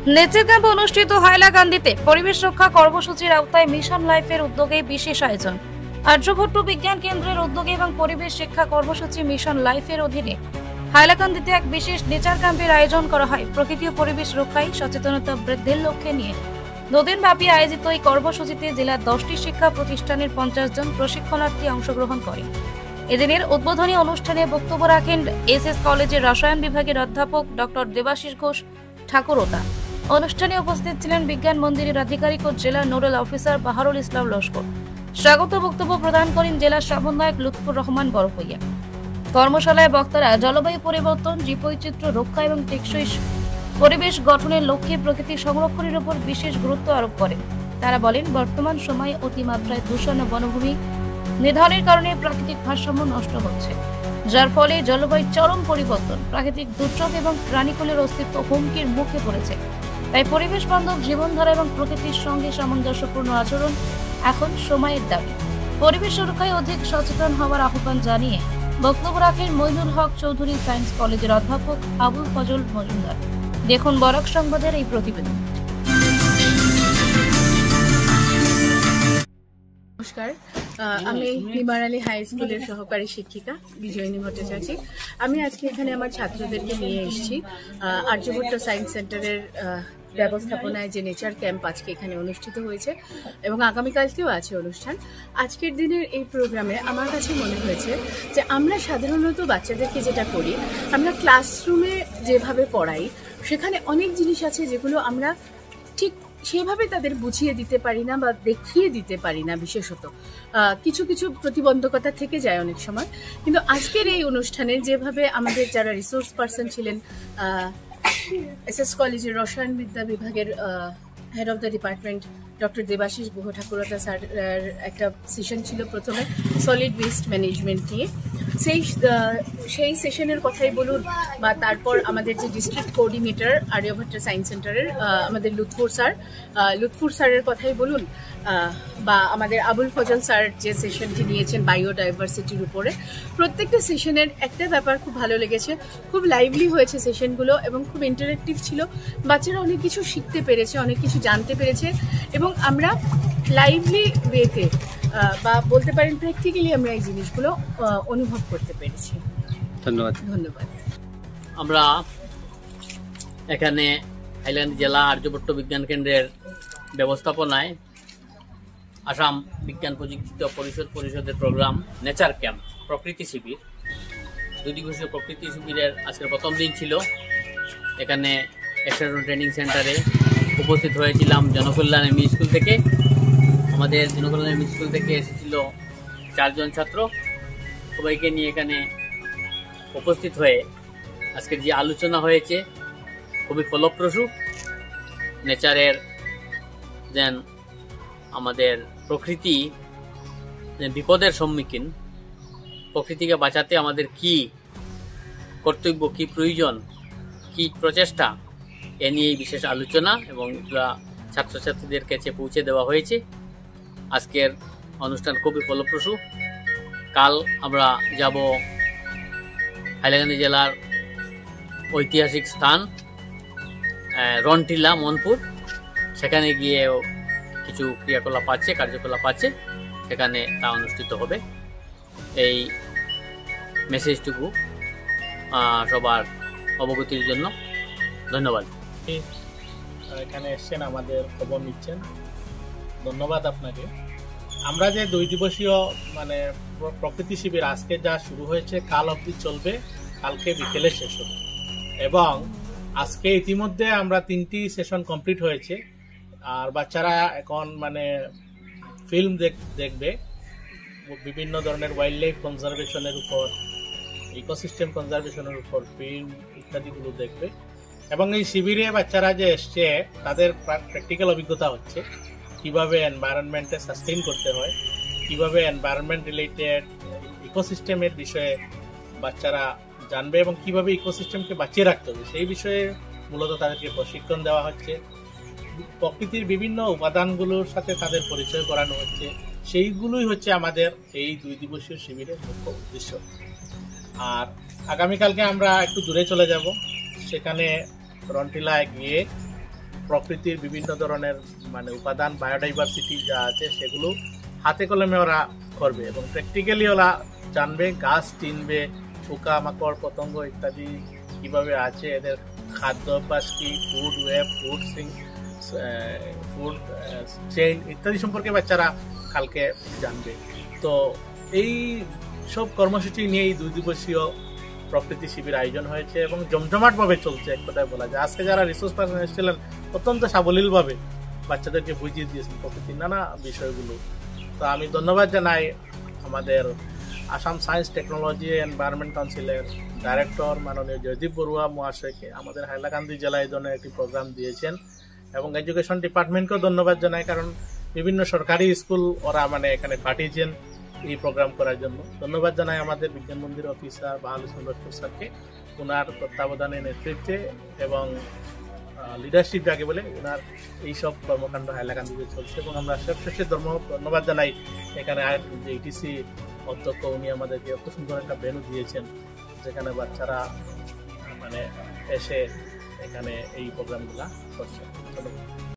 Nature camp অনুষ্ঠিত হাইলাকান্দিতে পরিবেশ রক্ষা কর্মসূচির আওতায় মিশন লাইফের উদ্যোগে বিশেষ আয়োজন। আর্যভট্ট বিজ্ঞান কেন্দ্রের উদ্যোগে এবং পরিবেশ শিক্ষা কর্মসূচি মিশন লাইফের অধীনে হাইলাকান্দিতে এক বিশেষ নেচার ক্যাম্পের আয়োজন করা হয়। প্রকৃতি ও পরিবেশ রক্ষায় সচেতনতা বৃদ্ধির লক্ষ্যে নিয়ে দুদিনব্যাপী আয়োজিত এই কর্মসূচিতে জেলার 10টি শিক্ষা প্রতিষ্ঠানের 50 জন প্রশিক্ষণার্থী অংশগ্রহণ করেন। এদিনের উদ্বোধনী অনুষ্ঠানে বক্তব্য রাখেন এসএস কলেজের রসায়ন বিভাগের অধ্যাপক ডক্টর দেবাশিস ঘোষ ঠাকুরতা। অনুষ্ঠানে উপস্থিত ছিলেন বিজ্ঞান মন্দিরের আধিকারিক ও জেলা নোডাল অফিসার বাহারুল ইসলাম লস্কর। স্বাগত বক্তব্য প্রদান করেন জেলা সমন্বয়ক লুৎফুর রহমান বড়ভূঁইয়া। কর্মশালায় বক্তারা জলবায়ু পরিবর্তন, জীববৈচিত্র্য রক্ষা এবং টেকসই পরিবেশ গঠনের লক্ষ্যে প্রকৃতি সংরক্ষণের উপর বিশেষ গুরুত্ব আরোপ করেন। তারা বলেন, বর্তমান সময়ে অতিমাত্রায় দূষণ ও বনভূমি নিধনের কারণে প্রাকৃতিক ভারসাম্য নষ্ট হচ্ছে, যার ফলে জলবায়ুর চরম পরিবর্তন, প্রাকৃতিক দুর্যোগ এবং প্রাণীকুলের অস্তিত্ব হুমকির মুখে পড়েছে। তাই পরিবেশ বান্ধব জীবনধারা এবং প্রকৃতির সঙ্গে সামঞ্জস্যপূর্ণ আচরণ এখন সময়ের দাবি। পরিবেশ সুরক্ষায় অধিক সচেতন হওয়ার আহ্বান জানিয়ে বক্তব্য রাখেন মইনুল হক চৌধুরী সায়েন্স কলেজের অধ্যাপক আবুল ফজল মজুমদার। দেখুন বরাক সংবাদের এই প্রতিবেদন। নমস্কার, আমি নিমারালী হাই স্কুলের সহকারী শিক্ষিকা বিজয়িনী ভট্টাচার্য। আমি আজকে এখানে আমার ছাত্রদেরকে নিয়ে এসেছি আর্যভট্ট সায়েন্স সেন্টারের ব্যবস্থাপনায় যে নেচার ক্যাম্প আজকে এখানে অনুষ্ঠিত হয়েছে এবং আগামীকালকেও আছে অনুষ্ঠান। আজকের দিনের এই প্রোগ্রামে আমার কাছে মনে হয়েছে যে আমরা সাধারণত বাচ্চাদেরকে যেটা করি, আমরা ক্লাসরুমে যেভাবে পড়াই সেখানে অনেক জিনিস আছে যেগুলো আমরা ঠিক সেভাবে তাদের বুঝিয়ে দিতে পারি না বা দেখিয়ে দিতে পারি না। বিশেষত কিছু কিছু প্রতিবন্ধকতা থেকে যায় অনেক সময়। কিন্তু আজকের এই অনুষ্ঠানে যেভাবে আমাদের যারা রিসোর্স পার্সন ছিলেন, এসএস কলেজের রসায়ন বিদ্যা বিভাগের head of the department doctor Debashis Guha Thakurta sir একটা সেশন ছিল প্রথমে সলিড ওয়েস্ট ম্যানেজমেন্ট নিয়ে। সেই সেশনের কথাই বলুন, বা তারপর আমাদের যে ডিস্ট্রিক্ট কোঅর্ডিনেটর আর্যভট্ট সায়েন্স সেন্টারের আমাদের লুৎফুর স্যারের কথাই বলুন, বা আমাদের আবুল ফজল স্যার যে সেশনটি নিয়েছেন বায়োডাইভার্সিটির উপরে। প্রত্যেকটা সেশনের একটা ব্যাপার খুব ভালো লেগেছে, খুব লাইভলি হয়েছে সেশনগুলো এবং খুব ইন্টারেক্টিভ ছিল। বাচ্চারা অনেক কিছু শিখতে পেরেছে, অনেক কিছু জানতে পেরেছে এবং আমরা লাইভলি ওয়েতে বা বলতে পারেন প্র্যাকটিক্যালি আমরা এই জিনিসগুলো অনুভব করতে পেরেছি। ধন্যবাদ। আমরা এখানে হাইলাকান্দি জেলা আর্যভট্ট বিজ্ঞান কেন্দ্রের ব্যবস্থাপনায় আসাম বিজ্ঞান প্রযুক্তি পরিষদের প্রোগ্রাম নেচার ক্যাম্প প্রকৃতি শিবির, 2 দিবসীয় প্রকৃতি শিবিরের আজকের প্রথম দিন ছিল। এখানে এক্সটার্নাল ট্রেনিং সেন্টারে উপস্থিত হয়েছিলাম জনকল্যাণ এমই স্কুল থেকে। আমাদের জনকল্যাণ এমই স্কুল থেকে এসেছিল 4 জন ছাত্র। সবাইকে নিয়ে এখানে উপস্থিত হয়ে আজকের যে আলোচনা হয়েছে খুবই ফলপ্রসূ। নেচারের যেন আমাদের প্রকৃতি বিপদের সম্মুখীন, প্রকৃতিকে বাঁচাতে আমাদের কি কর্তব্য, কি প্রয়োজন, কি প্রচেষ্টা, এ নিয়েই বিশেষ আলোচনা এবং ছাত্রছাত্রীদের কাছে পৌঁছে দেওয়া হয়েছে। আজকের অনুষ্ঠান খুবই ফলপ্রসূ। কাল আমরা যাব হাইলাকান্দি জেলার ঐতিহাসিক স্থান রনটিলা মনপুর। সেখানে গিয়েও কিছু ক্রিয়াকলাপ আছে, কার্যকলাপ আছে, সেখানে তা অনুষ্ঠিত হবে। এই মেসেজটুকু সবার অবগতির জন্য ধন্যবাদ। এখানে এসছেন, আমাদের খবর নিচ্ছেন, ধন্যবাদ আপনাকে। আমরা যে 2 দিবসীয় প্রকৃতি শিবির আজকে যা শুরু হয়েছে কাল অবধি চলবে, কালকে বিকেলে শেষ হবে এবং আজকে ইতিমধ্যে আমরা 3টি সেশন কমপ্লিট হয়েছে। আর বাচ্চারা এখন ফিল্ম দেখবে বিভিন্ন ধরনের ওয়াইল্ড লাইফ কনজারভেশনের উপর, ইকোসিস্টেম কনজারভেশনের উপর ফিল্ম ইত্যাদিগুলো দেখবে এবং এই শিবিরে বাচ্চারা যে এসছে তাদের প্র্যাকটিক্যাল অভিজ্ঞতা হচ্ছে কিভাবে এনভায়রনমেন্টে সাস্টেইন করতে হয়, কিভাবে এনভায়রনমেন্ট রিলেটেড ইকোসিস্টেমের বিষয়ে বাচ্চারা জানবে এবং কিভাবে ইকোসিস্টেমকে বাঁচিয়ে রাখতে হবে সেই বিষয়ে মূলত তাদেরকে প্রশিক্ষণ দেওয়া হচ্ছে। প্রকৃতির বিভিন্ন উপাদানগুলোর সাথে তাদের পরিচয় করানো হচ্ছে। সেইগুলোই হচ্ছে আমাদের এই 2 দিবসীয় শিবিরের মুখ্য উদ্দেশ্য। আর আগামীকালকে আমরা একটু দূরে চলে যাব, সেখানে রনটিলায় গিয়ে প্রকৃতির বিভিন্ন ধরনের মানে উপাদান বায়োডাইভার্সিটি যা আছে সেগুলো হাতে কলমে ওরা করবে এবং প্র্যাকটিক্যালি ওরা জানবে, গাছ চিনবে, পোকা মাকড় পতঙ্গ ইত্যাদি কিভাবে আছে, এদের খাদ্য অভ্যাস কি, ফুড ওয়েব, ফুড চেইন ইত্যাদি সম্পর্কে বাচ্চারা কালকে জানবে। তো এই সব কর্মসূচি নিয়ে এই 2 দিবসীয় প্রকৃতি শিবির আয়োজন হয়েছে এবং জমজমাটভাবে চলছে, এক কথায় বলা যায়। আজকে যারা রিসোর্স পার্সন এসেছিলেন অত্যন্ত সাবলীলভাবে বাচ্চাদেরকে বুঝিয়ে দিয়েছেন প্রকৃতির নানা বিষয়গুলো। তো আমি ধন্যবাদ জানাই আমাদের আসাম সায়েন্স টেকনোলজি এনভায়রনমেন্ট কাউন্সিলের ডাইরেক্টর মাননীয় জয়দীপ বড়ুয়া মহাশয়কে, আমাদের হাইলাকান্দি জেলায় এই ধরনের একটি প্রোগ্রাম দিয়েছেন, এবং এডুকেশন ডিপার্টমেন্টকেও ধন্যবাদ জানাই, কারণ বিভিন্ন সরকারি স্কুল ওরা মানে এখানে পাঠিয়েছেন এই প্রোগ্রাম করার জন্য। ধন্যবাদ জানাই আমাদের বিজ্ঞান মন্দির অফিসার বাহাল হোসেন লস্কর স্যারকে, ওনার তত্ত্বাবধানে, নেতৃত্বে এবং লিডারশিপ যাকে বলে ওনার এইসব কর্মকাণ্ড হাইলাকান্দিতে চলছে। এবং আমরা সবশেষে ধন্যবাদ জানাই এখানে ইটিসি অধ্যক্ষ, উনি আমাদেরকে এত সুন্দর একটা ভেন্যু দিয়েছেন যেখানে বাচ্চারা মানে এসে এখানে এই প্রোগ্রামগুলা করছে। ধন্যবাদ।